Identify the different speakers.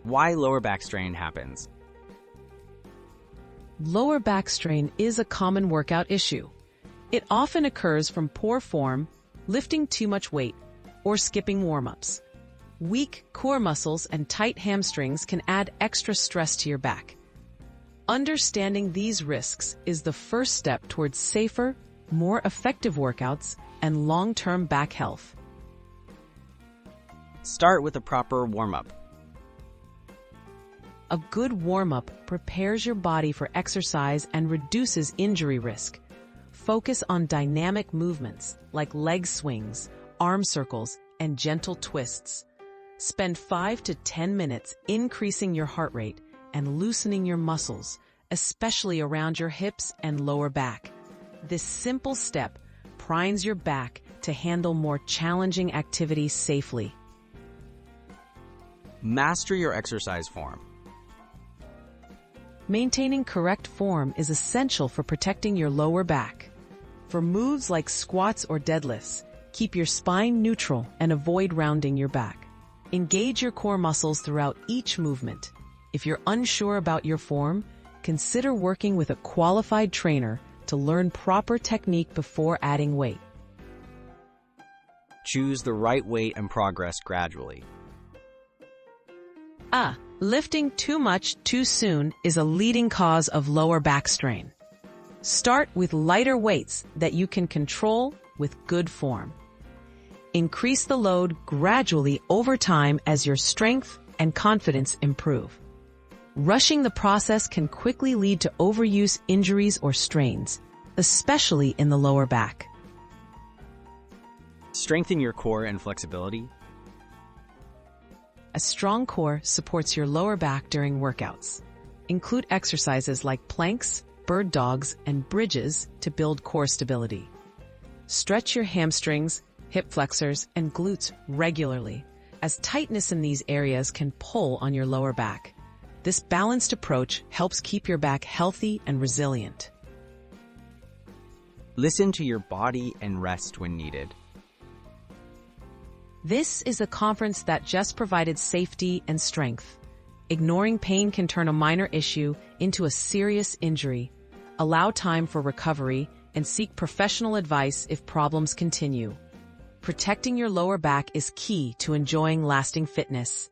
Speaker 1: Why lower back strain happens.
Speaker 2: Lower back strain is a common workout issue. It often occurs from poor form, lifting too much weight, or skipping warm-ups. Weak core muscles and tight hamstrings can add extra stress to your back. Understanding these risks is the first step towards safer, more effective workouts and long-term back health.
Speaker 1: Start with a proper warm-up.
Speaker 2: A good warm-up prepares your body for exercise and reduces injury risk. Focus on dynamic movements like leg swings, arm circles, and gentle twists. Spend 5 to 10 minutes increasing your heart rate and loosening your muscles, especially around your hips and lower back. This simple step primes your back to handle more challenging activities safely.
Speaker 1: Master your exercise form.
Speaker 2: Maintaining correct form is essential for protecting your lower back. For moves like squats or deadlifts, keep your spine neutral and avoid rounding your back. Engage your core muscles throughout each movement. If you're unsure about your form, consider working with a qualified trainer to learn proper technique before adding weight.
Speaker 1: Choose the right weight and progress gradually.
Speaker 2: Lifting too much too soon is a leading cause of lower back strain. Start with lighter weights that you can control with good form. Increase the load gradually over time as your strength and confidence improve. Rushing the process can quickly lead to overuse, injuries, or strains, especially in the lower back.
Speaker 1: Strengthen your core and flexibility.
Speaker 2: A strong core supports your lower back during workouts. Include exercises like planks, bird dogs, and bridges to build core stability. Stretch your hamstrings, hip flexors, and glutes regularly, as tightness in these areas can pull on your lower back. This balanced approach helps keep your back healthy and resilient.
Speaker 1: Listen to your body and rest when needed.
Speaker 2: This is a conference that just provided safety and strength. Ignoring pain can turn a minor issue into a serious injury. Allow time for recovery and seek professional advice if problems continue. Protecting your lower back is key to enjoying lasting fitness.